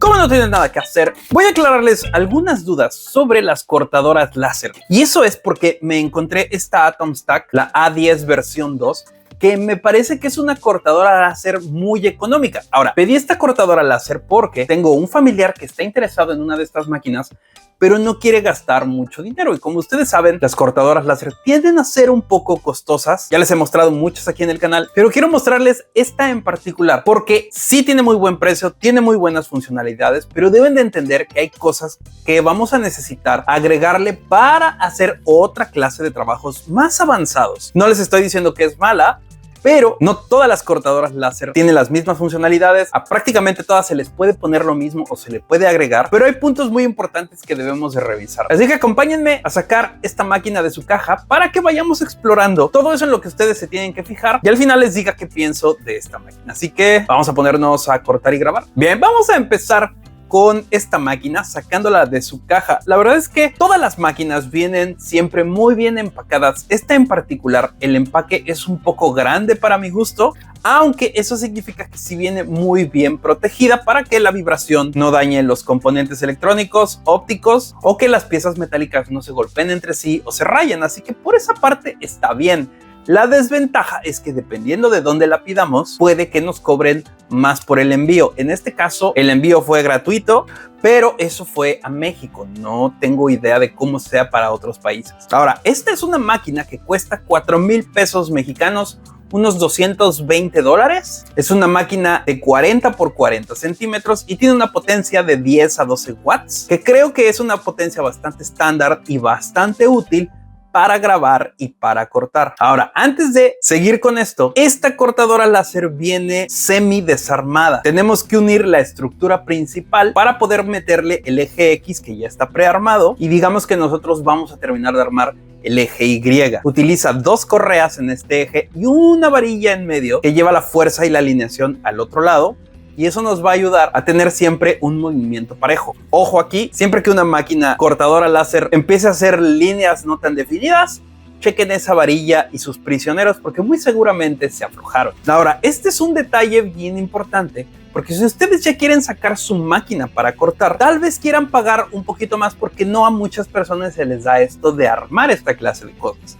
Como no tienen nada que hacer, voy a aclararles algunas dudas sobre las cortadoras láser. Y eso es porque me encontré esta Atom Stack, la A10 versión 2, que me parece que es una cortadora láser muy económica. Ahora, pedí esta cortadora láser porque tengo un familiar que está interesado en una de estas máquinas, pero no quiere gastar mucho dinero. Y como ustedes saben, las cortadoras láser tienden a ser un poco costosas. Ya les he mostrado muchas aquí en el canal, pero quiero mostrarles esta en particular porque sí tiene muy buen precio, tiene muy buenas funcionalidades, pero deben de entender que hay cosas que vamos a necesitar agregarle para hacer otra clase de trabajos más avanzados. No les estoy diciendo que es mala, pero no todas las cortadoras láser tienen las mismas funcionalidades. A prácticamente todas se les puede poner lo mismo o se le puede agregar, pero hay puntos muy importantes que debemos de revisar. Así que acompáñenme a sacar esta máquina de su caja para que vayamos explorando todo eso en lo que ustedes se tienen que fijar y al final les diga qué pienso de esta máquina. Así que vamos a ponernos a cortar y grabar. Bien, vamos a empezar con esta máquina sacándola de su caja. La verdad es que todas las máquinas vienen siempre muy bien empacadas. Esta en particular, el empaque es un poco grande para mi gusto, aunque eso significa que sí viene muy bien protegida para que la vibración no dañe los componentes electrónicos, ópticos o que las piezas metálicas no se golpeen entre sí o se rayen. Así que por esa parte está bien. La desventaja es que dependiendo de dónde la pidamos, puede que nos cobren más por el envío. En este caso, el envío fue gratuito, pero eso fue a México. No tengo idea de cómo sea para otros países. Ahora, esta es una máquina que cuesta 4,000 pesos mexicanos, unos $220. Es una máquina de 40 por 40 centímetros y tiene una potencia de 10 a 12 watts, que creo que es una potencia bastante estándar y bastante útil para grabar y para cortar. Ahora, antes de seguir con esto, esta cortadora láser viene semi desarmada. Tenemos que unir la estructura principal para poder meterle el eje X que ya está prearmado y digamos que nosotros vamos a terminar de armar el eje Y. Utiliza 2 correas en este eje y una varilla en medio que lleva la fuerza y la alineación al otro lado. Y eso nos va a ayudar a tener siempre un movimiento parejo. Ojo aquí, siempre que una máquina cortadora láser empiece a hacer líneas no tan definidas, chequen esa varilla y sus prisioneros porque muy seguramente se aflojaron. Ahora, este es un detalle bien importante porque si ustedes ya quieren sacar su máquina para cortar, tal vez quieran pagar un poquito más porque no a muchas personas se les da esto de armar esta clase de cosas.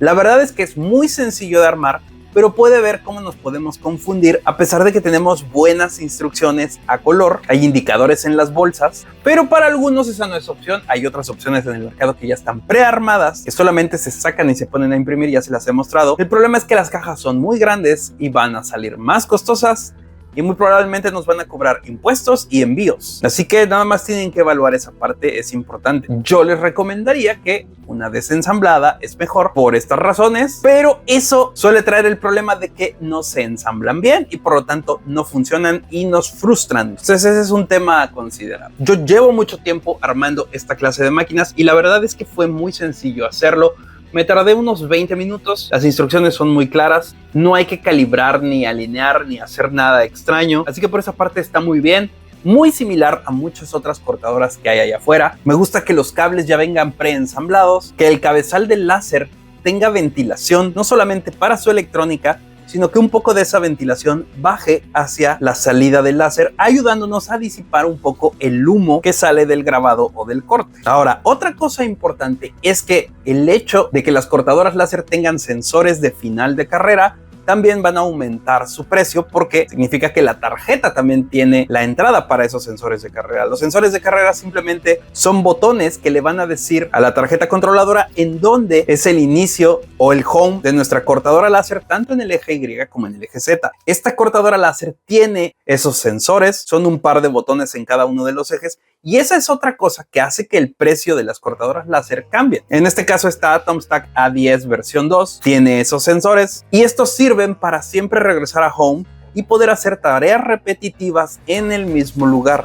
La verdad es que es muy sencillo de armar, pero puede ver cómo nos podemos confundir a pesar de que tenemos buenas instrucciones a color. Hay indicadores en las bolsas, pero para algunos esa no es opción. Hay otras opciones en el mercado que ya están prearmadas, que solamente se sacan y se ponen a imprimir, ya se las he mostrado. El problema es que las cajas son muy grandes y van a salir más costosas y muy probablemente nos van a cobrar impuestos y envíos. Así que nada más tienen que evaluar esa parte, es importante. Yo les recomendaría que una desensamblada es mejor por estas razones, pero eso suele traer el problema de que no se ensamblan bien y por lo tanto no funcionan y nos frustran. Entonces ese es un tema a considerar. Yo llevo mucho tiempo armando esta clase de máquinas y la verdad es que fue muy sencillo hacerlo. Me tardé unos 20 minutos, las instrucciones son muy claras, no hay que calibrar, ni alinear, ni hacer nada extraño, así que por esa parte está muy bien, muy similar a muchas otras cortadoras que hay allá afuera. Me gusta que los cables ya vengan preensamblados, que el cabezal del láser tenga ventilación, no solamente para su electrónica, sino que un poco de esa ventilación baje hacia la salida del láser, ayudándonos a disipar un poco el humo que sale del grabado o del corte. Ahora, otra cosa importante es que el hecho de que las cortadoras láser tengan sensores de final de carrera también van a aumentar su precio porque significa que la tarjeta también tiene la entrada para esos sensores de carrera. Los sensores de carrera simplemente son botones que le van a decir a la tarjeta controladora en dónde es el inicio o el home de nuestra cortadora láser, tanto en el eje Y como en el eje Z. Esta cortadora láser tiene esos sensores, son un par de botones en cada uno de los ejes y esa es otra cosa que hace que el precio de las cortadoras láser cambie. En este caso esta Atom Stack A10 versión 2 tiene esos sensores y estos sirven para siempre regresar a home y poder hacer tareas repetitivas en el mismo lugar,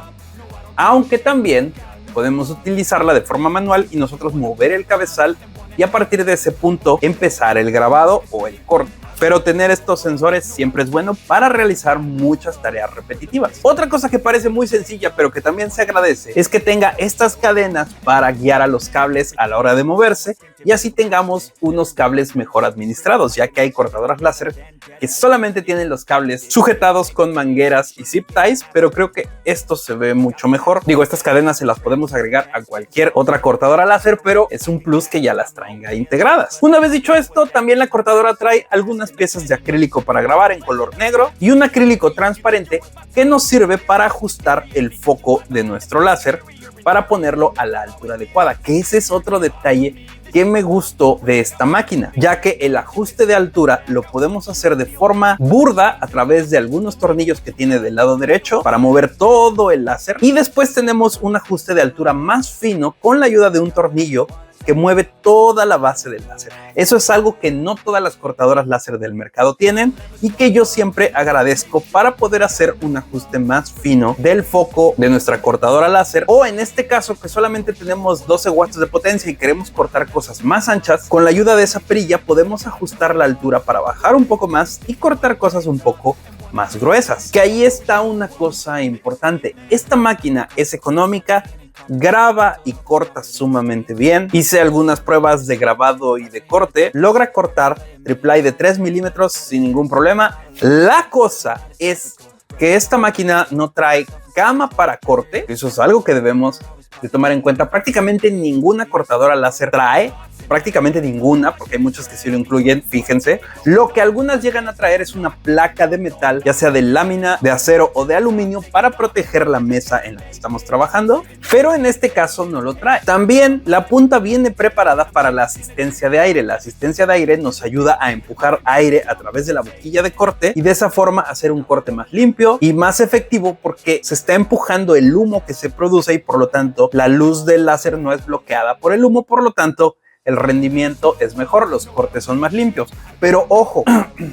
aunque también podemos utilizarla de forma manual y nosotros mover el cabezal y a partir de ese punto empezar el grabado o el corte. Pero tener estos sensores siempre es bueno para realizar muchas tareas repetitivas. Otra cosa que parece muy sencilla pero que también se agradece es que tenga estas cadenas para guiar a los cables a la hora de moverse y así tengamos unos cables mejor administrados, ya que hay cortadoras láser que solamente tienen los cables sujetados con mangueras y zip ties, pero creo que esto se ve mucho mejor. Digo, estas cadenas se las podemos agregar a cualquier otra cortadora láser, pero es un plus que ya las traiga integradas. Una vez dicho esto, también la cortadora trae algunas piezas de acrílico para grabar en color negro y un acrílico transparente que nos sirve para ajustar el foco de nuestro láser para ponerlo a la altura adecuada, que ese es otro detalle que me gustó de esta máquina, ya que el ajuste de altura lo podemos hacer de forma burda a través de algunos tornillos que tiene del lado derecho para mover todo el láser, y después tenemos un ajuste de altura más fino con la ayuda de un tornillo que mueve toda la base del láser. Eso es algo que no todas las cortadoras láser del mercado tienen y que yo siempre agradezco para poder hacer un ajuste más fino del foco de nuestra cortadora láser, o en este caso que solamente tenemos 12 watts de potencia y queremos cortar cosas más anchas, con la ayuda de esa perilla podemos ajustar la altura para bajar un poco más y cortar cosas un poco más gruesas. Que ahí está una cosa importante: esta máquina es económica, graba y corta sumamente bien. Hice algunas pruebas de grabado y de corte, logra cortar AAA de 3 milímetros sin ningún problema. La cosa es que esta máquina no trae cama para corte, eso es algo que debemos de tomar en cuenta. Prácticamente ninguna cortadora láser trae, prácticamente ninguna, porque hay muchas que sí lo incluyen, fíjense. Lo que algunas llegan a traer es una placa de metal, ya sea de lámina, de acero o de aluminio, para proteger la mesa en la que estamos trabajando, pero en este caso no lo trae. También la punta viene preparada para la asistencia de aire. La asistencia de aire nos ayuda a empujar aire a través de la boquilla de corte y de esa forma hacer un corte más limpio y más efectivo, porque se está empujando el humo que se produce y por lo tanto la luz del láser no es bloqueada por el humo, por lo tanto el rendimiento es mejor, los cortes son más limpios. Pero ojo,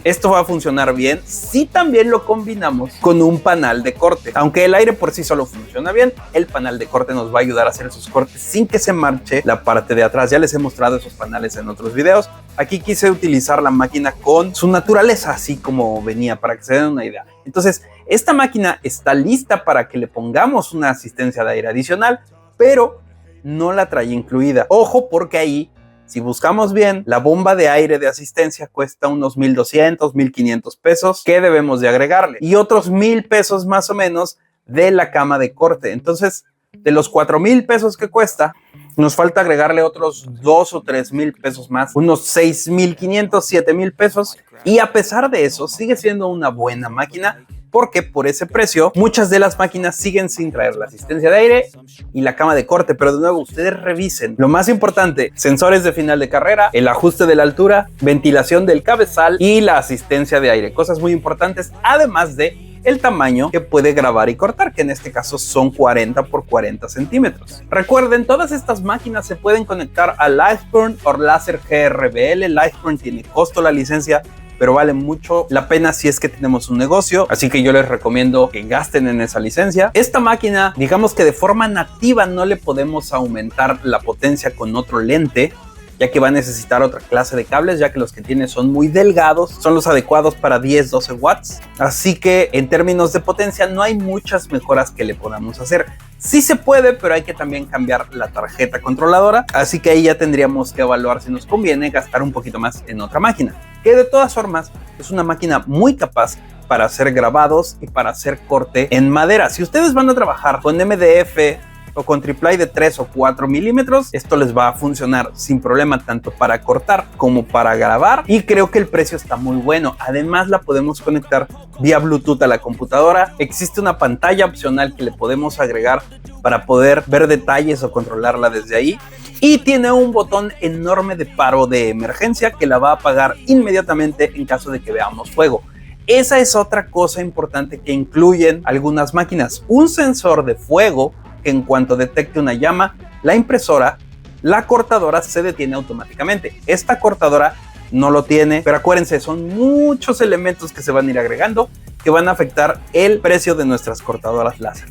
esto va a funcionar bien si también lo combinamos con un panal de corte. Aunque el aire por sí solo funciona bien, el panal de corte nos va a ayudar a hacer esos cortes sin que se marche la parte de atrás. Ya les he mostrado esos panales en otros videos. Aquí quise utilizar la máquina con su naturaleza, así como venía, para que se den una idea. Entonces, esta máquina está lista para que le pongamos una asistencia de aire adicional, pero no la trae incluida. Ojo, porque ahí, si buscamos bien, la bomba de aire de asistencia cuesta unos 1,200, 1,500 pesos que debemos de agregarle, y otros 1,000 pesos más o menos de la cama de corte. Entonces, de los 4,000 pesos que cuesta, nos falta agregarle otros 2 o 3,000 pesos más, unos 6,500, 7,000 pesos. Y a pesar de eso, sigue siendo una buena máquina, porque por ese precio muchas de las máquinas siguen sin traer la asistencia de aire y la cama de corte. Pero de nuevo, ustedes revisen lo más importante: sensores de final de carrera, el ajuste de la altura, ventilación del cabezal y la asistencia de aire. Cosas muy importantes, además de el tamaño que puede grabar y cortar, que en este caso son 40 por 40 centímetros. Recuerden, todas estas máquinas se pueden conectar a Lightburn o Laser GRBL. Lightburn tiene costo la licencia, pero vale mucho la pena si es que tenemos un negocio, así que yo les recomiendo que gasten en esa licencia. Esta máquina, digamos que de forma nativa no le podemos aumentar la potencia con otro lente, ya que va a necesitar otra clase de cables, ya que los que tiene son muy delgados, son los adecuados para 10-12 watts, así que en términos de potencia no hay muchas mejoras que le podamos hacer. Sí se puede, pero hay que también cambiar la tarjeta controladora, así que ahí ya tendríamos que evaluar si nos conviene gastar un poquito más en otra máquina, que de todas formas es una máquina muy capaz para hacer grabados y para hacer corte en madera. Si ustedes van a trabajar con MDF o con AAA de 3 o 4 milímetros, esto les va a funcionar sin problema, tanto para cortar como para grabar, y creo que el precio está muy bueno. Además, la podemos conectar vía Bluetooth a la computadora. Existe una pantalla opcional que le podemos agregar para poder ver detalles o controlarla desde ahí, y tiene un botón enorme de paro de emergencia que la va a apagar inmediatamente en caso de que veamos fuego. Esa es otra cosa importante que incluyen algunas máquinas: un sensor de fuego que en cuanto detecte una llama, la impresora, la cortadora se detiene automáticamente. Esta cortadora no lo tiene, pero acuérdense, son muchos elementos que se van a ir agregando que van a afectar el precio de nuestras cortadoras láser.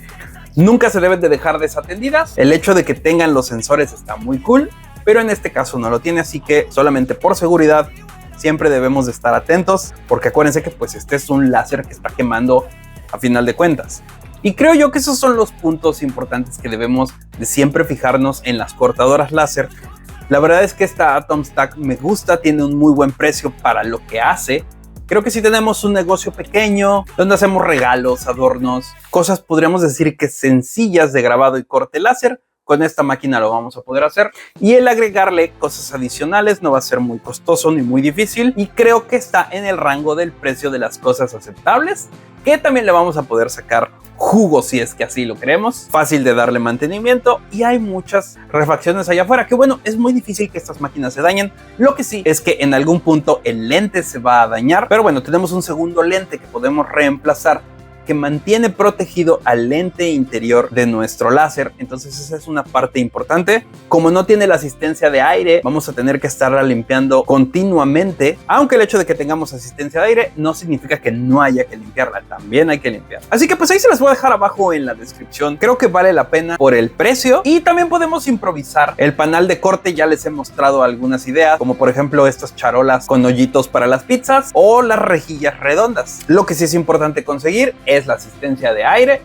Nunca se deben de dejar desatendidas. El hecho de que tengan los sensores está muy cool, pero en este caso no lo tiene, así que solamente por seguridad siempre debemos de estar atentos, porque acuérdense que pues este es un láser que está quemando a final de cuentas. Y creo yo que esos son los puntos importantes que debemos de siempre fijarnos en las cortadoras láser, La verdad es que esta Atom Stack me gusta, tiene un muy buen precio para lo que hace. Creo que si tenemos un negocio pequeño, donde hacemos regalos, adornos, cosas podríamos decir que sencillas de grabado y corte láser, con esta máquina lo vamos a poder hacer. Y el agregarle cosas adicionales no va a ser muy costoso ni muy difícil. Y creo que está en el rango del precio de las cosas aceptables, que también le vamos a poder sacar jugo si es que así lo queremos. Fácil de darle mantenimiento y hay muchas refacciones allá afuera, que bueno, es muy difícil que estas máquinas se dañen. Lo que sí es que en algún punto el lente se va a dañar, pero bueno, tenemos un segundo lente que podemos reemplazar, que mantiene protegido al lente interior de nuestro láser. Entonces esa es una parte importante. Como no tiene la asistencia de aire, vamos a tener que estarla limpiando continuamente, aunque el hecho de que tengamos asistencia de aire no significa que no haya que limpiarla, también hay que limpiar. Así que pues ahí se las voy a dejar abajo en la descripción. Creo que vale la pena por el precio y también podemos improvisar. El panal de corte ya les he mostrado algunas ideas, como por ejemplo estas charolas con hoyitos para las pizzas o las rejillas redondas. Lo que sí es importante conseguir es la asistencia de aire.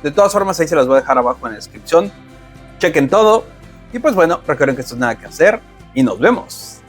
De todas formas, ahí se las voy a dejar abajo en la descripción. Chequen todo. Y pues bueno, recuerden que esto es nada que hacer y nos vemos.